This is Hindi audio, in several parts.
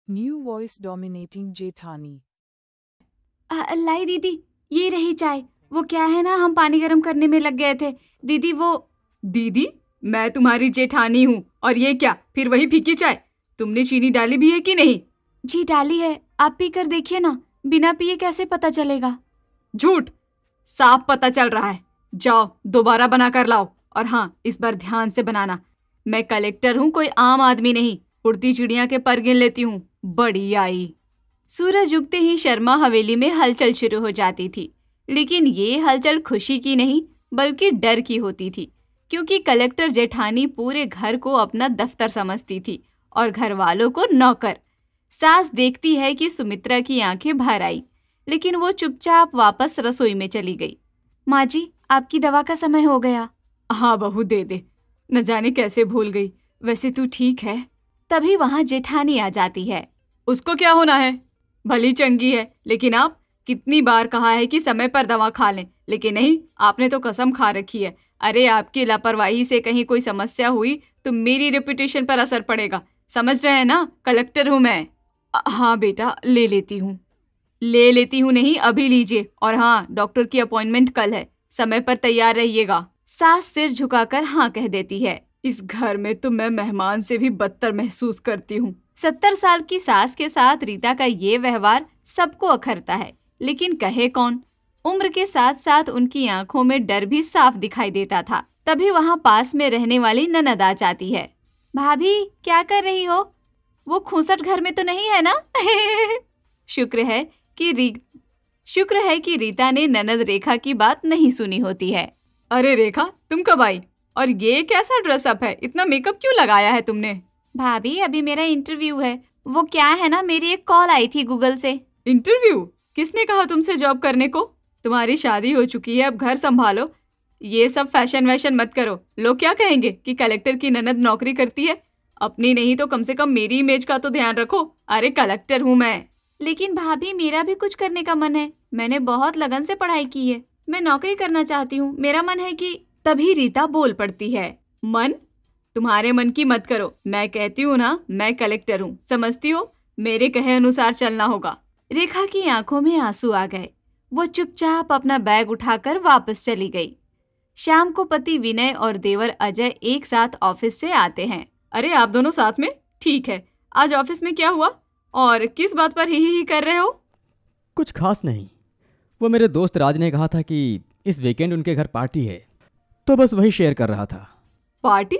New voice dominating जेठानी। लाई दीदी, ये रही चाय। वो क्या है ना, हम पानी गर्म करने में लग गए थे दीदी। वो दीदी, मैं तुम्हारी जेठानी हूँ। और ये क्या, फिर वही फीकी चाय? तुमने चीनी डाली भी है कि नहीं? जी डाली है, आप पी कर देखिए ना। बिना पिए कैसे पता चलेगा? झूठ, साफ पता चल रहा है। जाओ दोबारा बना कर लाओ। और हाँ, इस बार ध्यान से बनाना। मैं कलेक्टर हूँ, कोई आम आदमी नहीं। उड़ती चिड़िया के पर गिन लेती हूँ। बड़ी आई। सूरज उगते ही शर्मा हवेली में हलचल शुरू हो जाती थी, लेकिन ये हलचल खुशी की नहीं बल्कि डर की होती थी, क्योंकि कलेक्टर जेठानी पूरे घर को अपना दफ्तर समझती थी और घर वालों को नौकर। सास देखती है कि सुमित्रा की आंखें भर आई, लेकिन वो चुपचाप वापस रसोई में चली गई। माँ जी, आपकी दवा का समय हो गया। हाँ बहू, दे दे। न जाने कैसे भूल गई। वैसे तू ठीक है? तभी वहाँ जेठानी आ जाती है। उसको क्या होना है? भली चंगी है, लेकिन आप, कितनी बार कहा है कि समय पर दवा खा लें, लेकिन नहीं, आपने तो कसम खा रखी है। अरे आपकी लापरवाही से कहीं कोई समस्या हुई तो मेरी रेपुटेशन पर असर पड़ेगा। समझ रहे हैं ना, कलेक्टर हूँ मैं। हाँ बेटा, ले लेती हूँ। ले लेती हूँ नहीं, अभी लीजिए। और हाँ, डॉक्टर की अपॉइंटमेंट कल है, समय पर तैयार रहिएगा। सास सिर झुकाकर हाँ कह देती है। इस घर में तो मैं मेहमान से भी बदतर महसूस करती हूँ। 70 साल की सास के साथ रीता का ये व्यवहार सबको अखरता है, लेकिन कहे कौन? उम्र के साथ साथ उनकी आंखों में डर भी साफ दिखाई देता था। तभी वहाँ पास में रहने वाली ननद आ जाती है। भाभी, क्या कर रही हो? वो खूंसट घर में तो नहीं है ना? शुक्र है कि रीता ने ननद रेखा की बात नहीं सुनी होती है। अरे रेखा, तुम कब आई? और ये कैसा ड्रेसअप है? इतना मेकअप क्यों लगाया है तुमने? भाभी, अभी मेरा इंटरव्यू है। वो क्या है ना, मेरी एक कॉल आई थी गूगल से। इंटरव्यू? किसने कहा तुमसे जॉब करने को? तुम्हारी शादी हो चुकी है, अब घर संभालो। ये सब फैशन वैशन मत करो। लोग क्या कहेंगे कि कलेक्टर की ननद नौकरी करती है। अपनी नहीं तो कम से कम मेरी इमेज का तो ध्यान रखो। अरे कलेक्टर हूँ मैं। लेकिन भाभी, मेरा भी कुछ करने का मन है। मैंने बहुत लगन से पढ़ाई की है। मैं नौकरी करना चाहती हूँ। मेरा मन है कि... तभी रीता बोल पड़ती है। मन? तुम्हारे मन की मत करो। मैं कहती हूँ ना, मैं कलेक्टर हूँ, समझती हो? मेरे कहे अनुसार चलना होगा। रेखा की आंखों में आंसू आ गए। वो चुपचाप अपना बैग उठाकर वापस चली गई। शाम को पति विनय और देवर अजय एक साथ ऑफिस से आते हैं। अरे आप दोनों साथ में? ठीक है। आज ऑफिस में क्या हुआ और किस बात पर ही कर रहे हो? कुछ खास नहीं। वो मेरे दोस्त राज ने कहा था कि इस वीकेंड उनके घर पार्टी है, तो बस वही शेयर कर रहा था। पार्टी?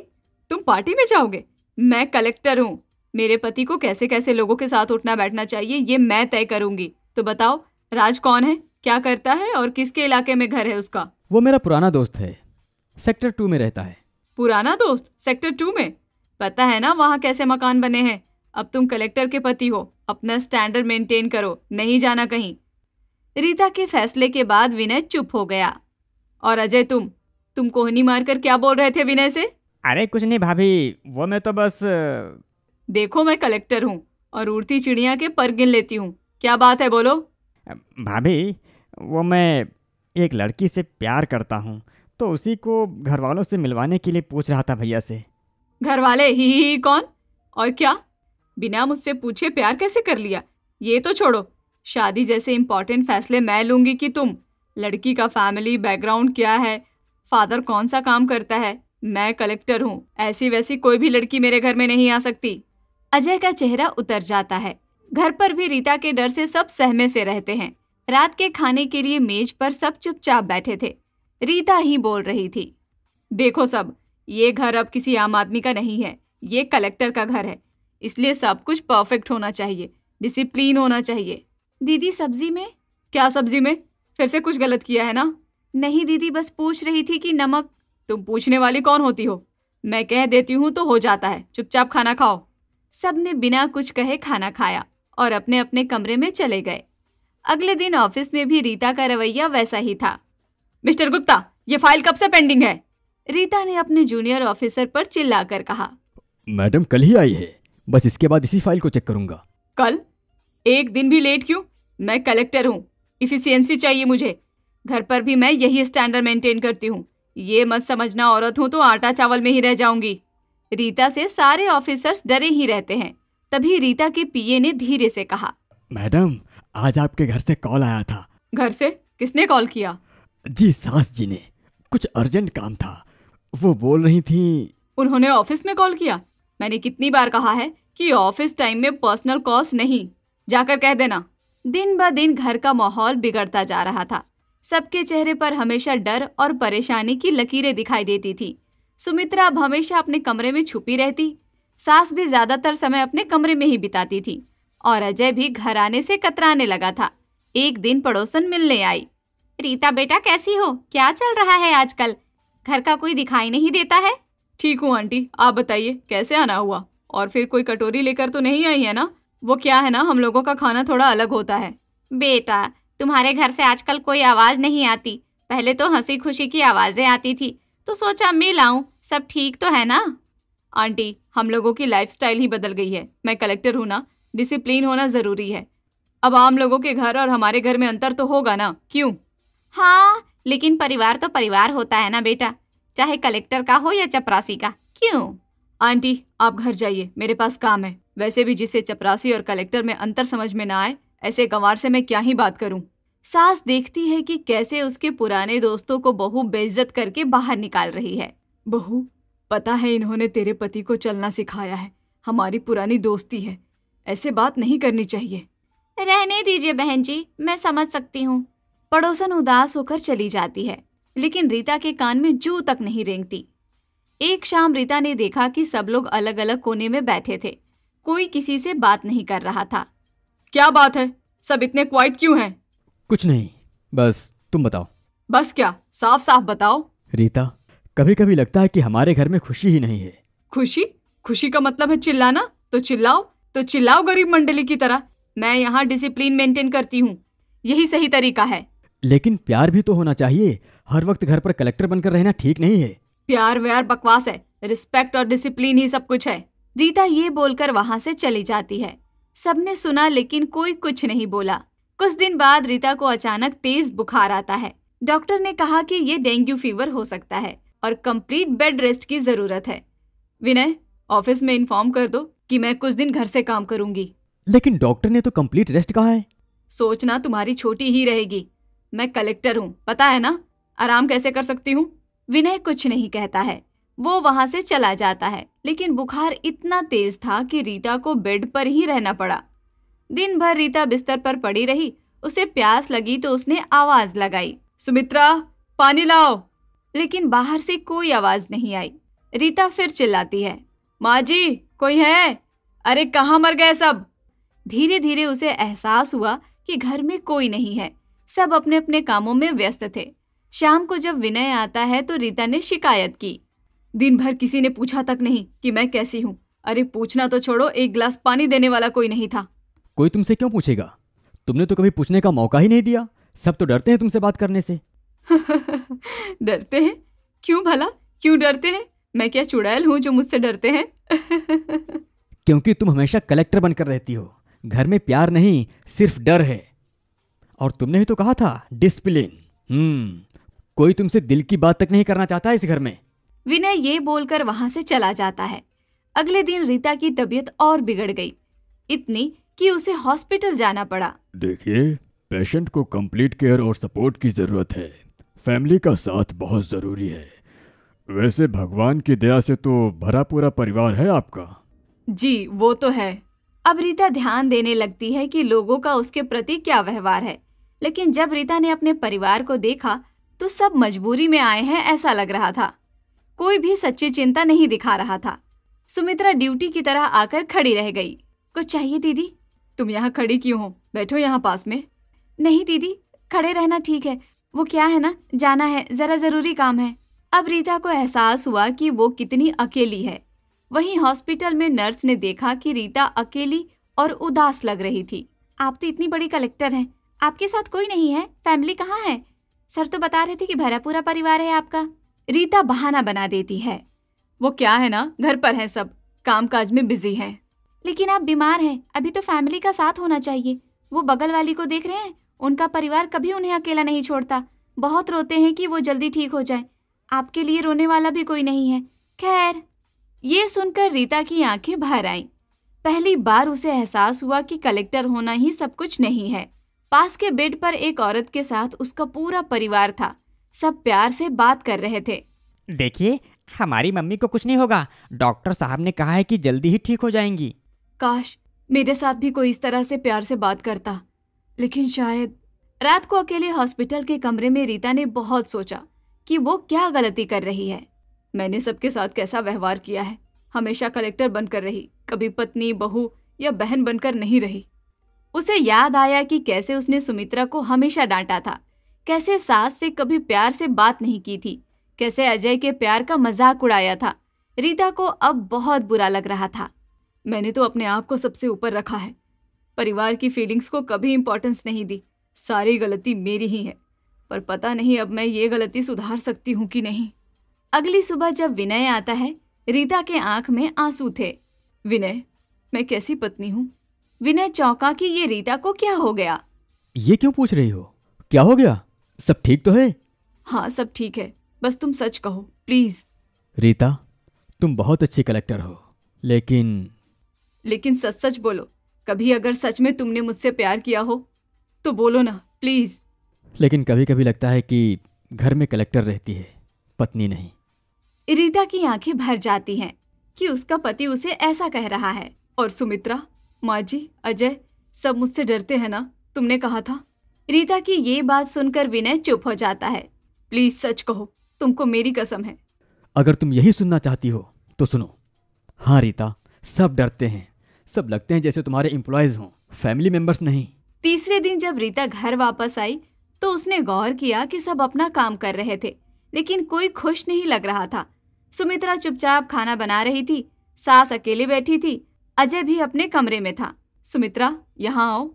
तुम पार्टी में जाओगे? मैं कलेक्टर हूँ। मेरे पति को कैसे कैसे लोगों के साथ उठना बैठना चाहिए ये मैं तय करूंगी। तो बताओ, राज कौन है, क्या करता है और किसके इलाके में घर है उसका? वो मेरा पुराना दोस्त है, सेक्टर 2 में रहता है। पुराना दोस्त सेक्टर 2 में? पता है ना वहाँ कैसे मकान बने हैं। अब तुम कलेक्टर के पति हो, अपना स्टैंडर्ड मेंटेन करो, नहीं जाना कहीं। रीता के फैसले के बाद विनय चुप हो गया। और अजय, तुम कोहनी मारकर क्या बोल रहे थे विनय से? अरे कुछ नहीं भाभी, वो मैं तो बस... देखो, मैं कलेक्टर हूँ और उड़ती चिड़िया के पर गिन लेती हूँ। क्या बात है, बोलो। भाभी, वो मैं एक लड़की से प्यार करता हूँ, तो उसी को घर वालों से मिलवाने के लिए पूछ रहा था भैया से। घर वाले? ही कौन? और क्या बिना मुझसे पूछे प्यार कैसे कर लिया? ये तो छोड़ो, शादी जैसे इंपॉर्टेंट फैसले मैं लूंगी कि तुम? लड़की का फैमिली बैकग्राउंड क्या है, फादर कौन सा काम करता है? मैं कलेक्टर हूँ, ऐसी वैसी कोई भी लड़की मेरे घर में नहीं आ सकती। अजय का चेहरा उतर जाता है। घर पर भी रीता के डर से सब सहमे से रहते हैं। रात के खाने के लिए मेज पर सब चुपचाप बैठे थे। रीता ही बोल रही थी। देखो सब, ये घर अब किसी आम आदमी का नहीं है, ये कलेक्टर का घर है। इसलिए सब कुछ परफेक्ट होना चाहिए, डिसिप्लिन होना चाहिए। दीदी, सब्जी में? क्या सब्जी में? फिर से कुछ गलत किया है ना? नहीं दीदी, बस पूछ रही थी कि नमक... तुम पूछने वाली कौन होती हो? मैं कह देती हूँ तो हो जाता है। चुपचाप खाना खाओ। सबने बिना कुछ कहे खाना खाया और अपने अपने कमरे में चले गए। अगले दिन ऑफिस में भी रीता का रवैया वैसा ही था। मिस्टर गुप्ता, ये फाइल कब से पेंडिंग है? रीता ने अपने जूनियर ऑफिसर पर चिल्लाकर कहा। मैडम कल ही आई है, बस इसके बाद इसी फाइल को चेक करूंगा। कल? एक दिन भी लेट क्यों? मैं कलेक्टर हूँ, इफिशियंसी चाहिए मुझे। घर पर भी मैं यही स्टैंडर्ड मेंटेन करती हूँ। ये मत समझना औरत हूँ तो आटा चावल में ही रह जाऊंगी। रीता से सारे ऑफिसर्स डरे ही रहते हैं। तभी रीता के पीए ने धीरे से कहा, मैडम, आज आपके घर से कॉल आया था। घर से? किसने कॉल किया? जी, सास जी ने। कुछ अर्जेंट काम था। वो बोल रही थी। उन्होंने ऑफिस में कॉल किया? मैंने कितनी बार कहा है कि ऑफिस टाइम में पर्सनल कॉल्स नहीं। जाकर कह देना। दिन ब दिन घर का माहौल बिगड़ता जा रहा था। सबके चेहरे पर हमेशा डर और परेशानी की लकीरें दिखाई देती थी। सुमित्रा अब हमेशा अपने कमरे में छुपी रहती। सास भी ज्यादातर समय अपने कमरे में ही बिताती थी और अजय भी घर आने से कतराने लगा था। एक दिन पड़ोसन मिलने आई। रीता बेटा, कैसी हो? क्या चल रहा है आजकल? घर का कोई दिखाई नहीं देता है। ठीक हूँ आंटी, आप बताइए कैसे आना हुआ? और फिर कोई कटोरी लेकर तो नहीं आई है ना? वो क्या है ना, हम लोगों का खाना थोड़ा अलग होता है। बेटा, तुम्हारे घर से आजकल कोई आवाज नहीं आती। पहले तो हंसी खुशी की आवाजें आती थी, तो सोचा मिल आऊं। सब ठीक तो है ना? आंटी, हम लोगों की लाइफस्टाइल ही बदल गई है। मैं कलेक्टर हूँ ना, डिसिप्लिन होना जरूरी है। अब आम लोगों के घर और हमारे घर में अंतर तो होगा ना? क्यों? हाँ, लेकिन परिवार तो परिवार होता है ना बेटा, चाहे कलेक्टर का हो या चपरासी का। क्यों? आंटी, आप घर जाइए, मेरे पास काम है। वैसे भी जिसे चपरासी और कलेक्टर में अंतर समझ में ना आए, ऐसे गंवार से मैं क्या ही बात करूं। सास देखती है कि कैसे उसके पुराने दोस्तों को बहू बेइज्जत करके बाहर निकाल रही है। बहू, पता है इन्होंने तेरे पति को चलना सिखाया है। हमारी पुरानी दोस्ती है, ऐसे बात नहीं करनी चाहिए। रहने दीजिए बहन जी, मैं समझ सकती हूँ। पड़ोसन उदास होकर चली जाती है, लेकिन रीता के कान में जू तक नहीं रेंगती। एक शाम रीता ने देखा कि सब लोग अलग अलग कोने में बैठे थे। कोई किसी से बात नहीं कर रहा था। क्या बात है, सब इतने क्वाइट क्यों हैं? कुछ नहीं, बस तुम बताओ। बस क्या, साफ साफ बताओ। रीता, कभी कभी लगता है कि हमारे घर में खुशी ही नहीं है। खुशी? खुशी का मतलब है चिल्लाना? तो चिल्लाओ गरीब मंडली की तरह। मैं यहाँ डिसिप्लिन मेंटेन करती हूँ, यही सही तरीका है। लेकिन प्यार भी तो होना चाहिए। हर वक्त घर पर कलेक्टर बनकर रहना ठीक नहीं है। प्यार व्यार बकवास है, रिस्पेक्ट और डिसिप्लिन ही सब कुछ है। रीता ये बोलकर वहां से चली जाती है। सबने सुना लेकिन कोई कुछ नहीं बोला। कुछ दिन बाद रीता को अचानक तेज बुखार आता है। डॉक्टर ने कहा कि ये डेंगू फीवर हो सकता है और कंप्लीट बेड रेस्ट की जरूरत है। विनय, ऑफिस में इन्फॉर्म कर दो कि मैं कुछ दिन घर से काम करूंगी। लेकिन डॉक्टर ने तो कंप्लीट रेस्ट कहा है। सोचना तुम्हारी छोटी ही रहेगी। मैं कलेक्टर हूँ, पता है ना, आराम कैसे कर सकती हूँ। विनय कुछ नहीं कहता है। वो वहां से चला जाता है, लेकिन बुखार इतना तेज था कि रीता को बेड पर ही रहना पड़ा। दिन भर रीता बिस्तर पर पड़ी रही। उसे प्यास लगी तो उसने आवाज लगाई, सुमित्रा, पानी लाओ। लेकिन बाहर से कोई आवाज नहीं आई। रीता फिर चिल्लाती है, माँ जी, कोई है? अरे कहाँ मर गए सब? धीरे धीरे उसे एहसास हुआ कि घर में कोई नहीं है। सब अपने अपने कामों में व्यस्त थे। शाम को जब विनय आता है तो रीता ने शिकायत की, दिन भर किसी ने पूछा तक नहीं कि मैं कैसी हूँ। अरे पूछना तो छोड़ो, एक गिलास पानी देने वाला कोई नहीं था। कोई तुमसे क्यों पूछेगा? तुमने तो कभी पूछने का मौका ही नहीं दिया। सब तो डरते हैं तुमसे बात करने से। डरते हैं? क्यों भला, क्यों डरते हैं? मैं क्या चुड़ैल हूँ जो मुझसे डरते हैं? क्योंकि तुम हमेशा कलेक्टर बनकर रहती हो। घर में प्यार नहीं, सिर्फ डर है। और तुमने ही तो कहा था डिसिप्लिन। कोई तुमसे दिल की बात तक नहीं करना चाहता इस घर में। विनय ये बोलकर वहां से चला जाता है। अगले दिन रीता की तबीयत और बिगड़ गई, इतनी कि उसे हॉस्पिटल जाना पड़ा। देखिए, पेशेंट को कंप्लीट केयर और सपोर्ट की जरूरत है। फैमिली का साथ बहुत जरूरी है। वैसे भगवान की दया से तो भरा पूरा परिवार है आपका। जी, वो तो है। अब रीता ध्यान देने लगती है कि लोगों का उसके प्रति क्या व्यवहार है। लेकिन जब रीता ने अपने परिवार को देखा तो सब मजबूरी में आए हैं ऐसा लग रहा था। कोई भी सच्ची चिंता नहीं दिखा रहा था। सुमित्रा ड्यूटी की तरह आकर खड़ी रह गई। कुछ चाहिए दीदी? तुम यहाँ खड़ी क्यों हो? बैठो यहाँ पास में। नहीं दीदी, खड़े रहना ठीक है। वो क्या है ना, जाना है, जरा जरूरी काम है। अब रीता को एहसास हुआ कि वो कितनी अकेली है। वहीं हॉस्पिटल में नर्स ने देखा कि रीता अकेली और उदास लग रही थी। आप तो इतनी बड़ी कलेक्टर हैं, आपके साथ कोई नहीं है? फैमिली कहाँ है? सर तो बता रहे थे कि भरा पूरा परिवार है आपका। रीता बहाना बना देती है। वो क्या है ना, घर पर है सब, कामकाज में बिजी हैं। लेकिन आप बीमार हैं, अभी तो फैमिली का साथ होना चाहिए। वो बगल वाली को देख रहे हैं, उनका परिवार कभी उन्हें अकेला नहीं छोड़ता। बहुत रोते हैं कि वो जल्दी ठीक हो जाए। आपके लिए रोने वाला भी कोई नहीं है। खैर, ये सुनकर रीता की आंखें भर आईं। पहली बार उसे एहसास हुआ कि कलेक्टर होना ही सब कुछ नहीं है। पास के बेड पर एक औरत के साथ उसका पूरा परिवार था। सब प्यार से बात कर रहे थे। देखिए, हमारी मम्मी को कुछ नहीं होगा। डॉक्टर साहब ने कहा है कि जल्दी ही ठीक हो जाएंगी। काश मेरे साथ भी कोई इस तरह से प्यार से बात करता, लेकिन शायद। रात को अकेले हॉस्पिटल के कमरे में रीता ने बहुत सोचा कि वो क्या गलती कर रही है। मैंने सबके साथ कैसा व्यवहार किया है। हमेशा कलेक्टर बनकर रही, कभी पत्नी, बहू या बहन बनकर नहीं रही। उसे याद आया कि कैसे उसने सुमित्रा को हमेशा डांटा था, कैसे सास से कभी प्यार से बात नहीं की थी, कैसे अजय के प्यार का मजाक उड़ाया था। रीता को अब बहुत बुरा लग रहा था। मैंने तो अपने आप को सबसे ऊपर रखा है, परिवार की फीलिंग्स को कभी इंपॉर्टेंस नहीं दी। सारी गलती मेरी ही है, पर पता नहीं अब मैं ये गलती सुधार सकती हूँ कि नहीं। अगली सुबह जब विनय आता है, रीता के आंख में आंसू थे। विनय, मैं कैसी पत्नी हूँ? विनय चौंका कि ये रीता को क्या हो गया। ये क्यों पूछ रही हो? क्या हो गया? सब ठीक तो है? हाँ, सब ठीक है, बस तुम सच कहो प्लीज। रीता, तुम बहुत अच्छी कलेक्टर हो, लेकिन सच सच बोलो। कभी अगर सच में तुमने मुझसे प्यार किया हो तो बोलो ना प्लीज। लेकिन कभी कभी लगता है कि घर में कलेक्टर रहती है, पत्नी नहीं। रीता की आंखें भर जाती हैं कि उसका पति उसे ऐसा कह रहा है। और सुमित्रा, माँ जी, अजय सब मुझसे डरते हैं ना, तुमने कहा था। रीता की ये बात सुनकर विनय चुप हो जाता है। प्लीज सच कहो, तुमको मेरी कसम है। अगर तुम यही सुनना चाहती हो तो सुनो। हाँ रीता, सब डरते हैं, सब लगते हैं जैसे तुम्हारे एम्प्लॉयज हों, फैमिली मेंबर्स नहीं। तीसरे दिन जब रीता घर वापस आई तो उसने गौर किया कि सब अपना काम कर रहे थे, लेकिन कोई खुश नहीं लग रहा था। सुमित्रा चुपचाप खाना बना रही थी, सास अकेले बैठी थी, अजय भी अपने कमरे में था। सुमित्रा, यहाँ आओ।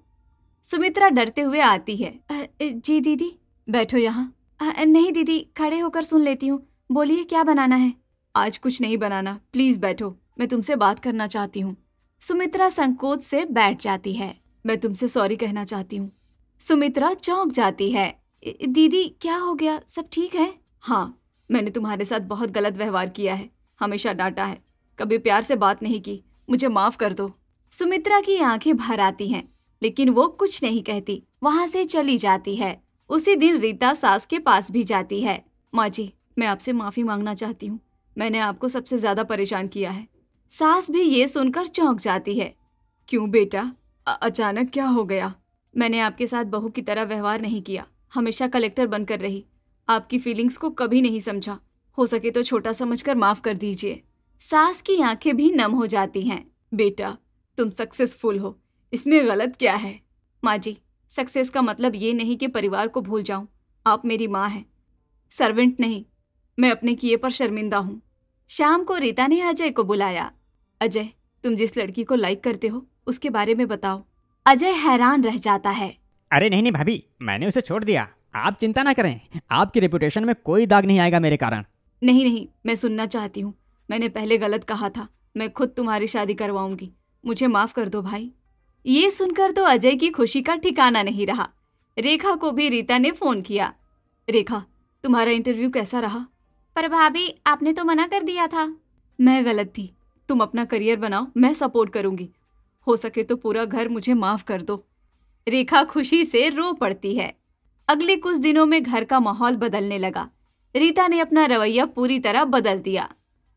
सुमित्रा डरते हुए आती है। जी दीदी। बैठो यहाँ। नहीं दीदी, खड़े होकर सुन लेती हूँ, बोलिए क्या बनाना है। आज कुछ नहीं बनाना, प्लीज बैठो, मैं तुमसे बात करना चाहती हूँ। सुमित्रा संकोच से बैठ जाती है। मैं तुमसे सॉरी कहना चाहती हूँ। सुमित्रा चौंक जाती है। दीदी क्या हो गया, सब ठीक है? हाँ, मैंने तुम्हारे साथ बहुत गलत व्यवहार किया है, हमेशा डांटा है, कभी प्यार से बात नहीं की, मुझे माफ कर दो। सुमित्रा की आंखें भर आती हैं, लेकिन वो कुछ नहीं कहती, वहां से चली जाती है। उसी दिन रीता सास के पास भी जाती है। माँ जी, मैं आपसे माफी मांगना चाहती हूँ, मैंने आपको सबसे ज्यादा परेशान किया है। सास भी ये सुनकर चौंक जाती है। क्यों बेटा, अचानक क्या हो गया? मैंने आपके साथ बहू की तरह व्यवहार नहीं किया, हमेशा कलेक्टर बनकर रही, आपकी फीलिंग्स को कभी नहीं समझा, हो सके तो छोटा समझकर माफ कर दीजिए। सास की आंखें भी नम हो जाती हैं। बेटा, तुम सक्सेसफुल हो, इसमें गलत क्या है? माँ जी, सक्सेस का मतलब ये नहीं कि परिवार को भूल जाऊं, आप मेरी माँ हैं, सर्वेंट नहीं। मैं अपने किए पर शर्मिंदा हूँ। शाम को रीता ने अजय को बुलाया। अजय, तुम जिस लड़की को लाइक करते हो उसके बारे में बताओ। अजय हैरान रह जाता है। अरे नहीं नहीं भाभी, मैंने उसे छोड़ दिया, आप चिंता ना करें, आपकी रेपुटेशन में कोई दाग नहीं आएगा मेरे कारण। नहीं, मैं सुनना चाहती हूँ, मैंने पहले गलत कहा था, मैं खुद तुम्हारी शादी करवाऊंगी, मुझे माफ कर दो भाई। ये सुनकर तो अजय की खुशी का ठिकाना नहीं रहा। रेखा को भी रीता ने फोन किया। रेखा, तुम्हारा इंटरव्यू कैसा रहा? पर भाभी, आपने तो मना कर दिया था। मैं गलत थी, तुम अपना करियर बनाओ, मैं सपोर्ट करूंगी, हो सके तो पूरा घर मुझे माफ कर दो। रेखा खुशी से रो पड़ती है। अगले कुछ दिनों में घर का माहौल बदलने लगा। रीता ने अपना रवैया पूरी तरह बदल दिया।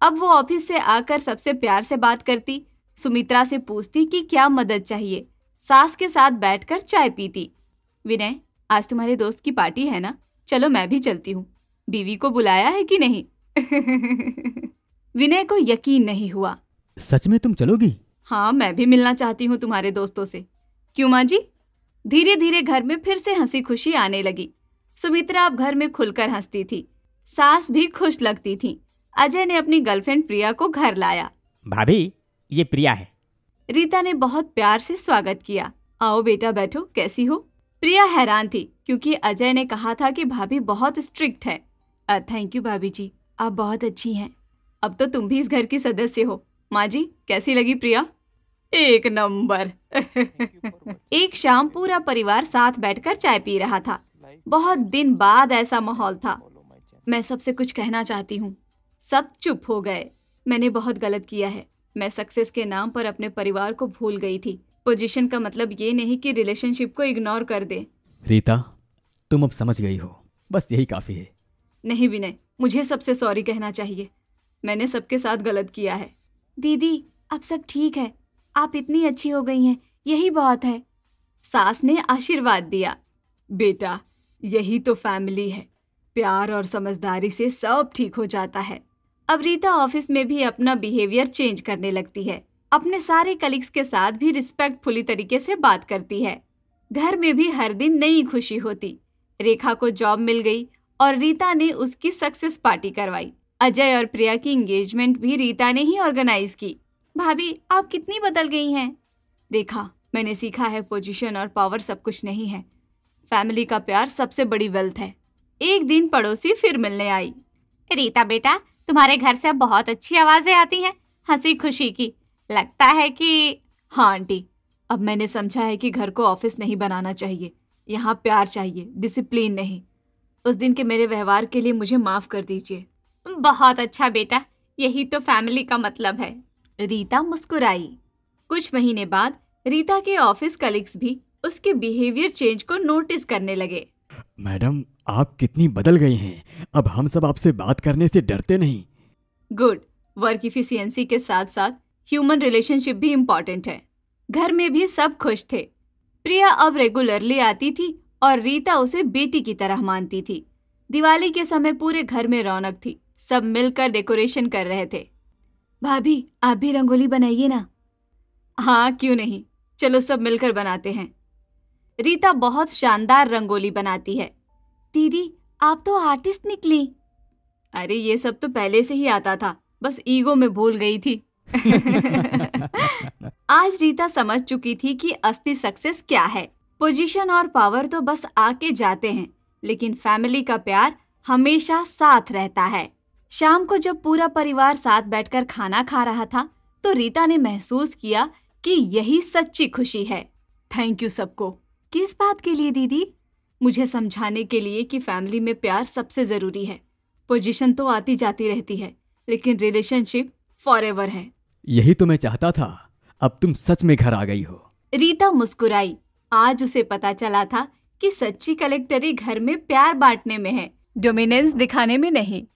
अब वो ऑफिस से आकर सबसे प्यार से बात करती, सुमित्रा से पूछती कि क्या मदद चाहिए, सास के साथ बैठकर चाय पीती। विनय, आज तुम्हारे दोस्त की पार्टी है ना, चलो मैं भी चलती हूँ, बीवी को बुलाया है कि नहीं? विनय को यकीन नहीं हुआ। सच में तुम चलोगी? हाँ, मैं भी मिलना चाहती हूँ तुम्हारे दोस्तों से। क्यों माँ जी? धीरे धीरे घर में फिर से हंसी खुशी आने लगी। सुमित्रा अब घर में खुलकर हंसती थी, सास भी खुश लगती थी। अजय ने अपनी गर्लफ्रेंड प्रिया को घर लाया। भाभी, ये प्रिया है। रीता ने बहुत प्यार से स्वागत किया। आओ बेटा बैठो, कैसी हो? प्रिया हैरान थी क्योंकि अजय ने कहा था कि भाभी बहुत स्ट्रिक्ट है। थैंक यू भाभी जी, आप बहुत अच्छी हैं। अब तो तुम भी इस घर की सदस्य हो। माँ जी, कैसी लगी प्रिया? एक नंबर। एक शाम पूरा परिवार साथ बैठकर चाय पी रहा था। बहुत दिन बाद ऐसा माहौल था। मैं सबसे कुछ कहना चाहती हूँ। सब चुप हो गए। मैंने बहुत गलत किया है, मैं सक्सेस के नाम पर अपने परिवार को भूल गई थी। पोजीशन का मतलब ये नहीं कि रिलेशनशिप को इग्नोर कर दे। रीता, तुम अब समझ गई हो, बस यही काफी है। नहीं विनय, मुझे सबसे सॉरी कहना चाहिए। मैंने सबके साथ गलत किया है। दीदी, अब सब ठीक है। आप इतनी अच्छी हो गई हैं, यही बहुत है। सास ने आशीर्वाद दिया। बेटा, यही तो फैमिली है। प्यार और समझदारी से सब ठीक हो जाता है। अब रीता ऑफिस में भी अपना बिहेवियर चेंज करने लगती है। अपने सारे कलीग्स के साथ भी रिस्पेक्टफुली तरीके से बात करती है। घर में भी हर दिन नई खुशी होती। रेखा को जॉब मिल गई और रीता ने उसकी सक्सेस पार्टी करवाई। अजय और प्रिया की एंगेजमेंट भी रीता ने ही ऑर्गेनाइज की। भाभी, आप कितनी बदल गई हैं। रेखा, मैंने सीखा है पोजीशन और पावर सब कुछ नहीं है। फैमिली का प्यार सबसे बड़ी वेल्थ है। एक दिन पड़ोसी फिर मिलने आई। रीता बेटा, तुम्हारे घर से अब बहुत अच्छी आवाजें आती हैं, हंसी खुशी की। लगता है कि... हाँ आंटी, अब मैंने समझा है कि घर को ऑफिस नहीं बनाना चाहिए। यहाँ प्यार चाहिए, डिसिप्लिन नहीं। उस दिन के मेरे व्यवहार के लिए मुझे माफ कर दीजिए। बहुत अच्छा बेटा, यही तो फैमिली का मतलब है। रीता मुस्कुराई। कुछ महीने बाद रीता के ऑफिस कलीग्स भी उसके बिहेवियर चेंज को नोटिस करने लगे। मैडम, आप कितनी बदल गई हैं। अब हम सब आपसे बात करने से डरते नहीं। गुड। वर्क इफिशियंसी के साथ साथ ह्यूमन रिलेशनशिप भी इम्पोर्टेंट है। घर में भी सब खुश थे। प्रिया अब रेगुलरली आती थी और रीता उसे बेटी की तरह मानती थी। दिवाली के समय पूरे घर में रौनक थी। सब मिलकर डेकोरेशन कर रहे थे। भाभी, आप भी रंगोली बनाइए ना। हाँ, क्यों नहीं, चलो सब मिलकर बनाते हैं। रीता बहुत शानदार रंगोली बनाती है। दीदी, आप तो आर्टिस्ट निकली। अरे ये सब तो पहले से ही आता था, बस ईगो में भूल गई थी। आज रीता समझ चुकी थी कि असली सक्सेस क्या है। पोजीशन और पावर तो बस आके जाते हैं, लेकिन फैमिली का प्यार हमेशा साथ रहता है। शाम को जब पूरा परिवार साथ बैठकर खाना खा रहा था, तो रीता ने महसूस किया कि यही सच्ची खुशी है। थैंक यू सबको। किस बात के लिए दीदी? मुझे समझाने के लिए कि फैमिली में प्यार सबसे जरूरी है। पोजीशन तो आती जाती रहती है, लेकिन रिलेशनशिप फॉरएवर है। यही तो मैं चाहता था। अब तुम सच में घर आ गई हो। रीता मुस्कुराई। आज उसे पता चला था कि सच्ची कलेक्टरी घर में प्यार बांटने में है, डोमिनेंस दिखाने में नहीं।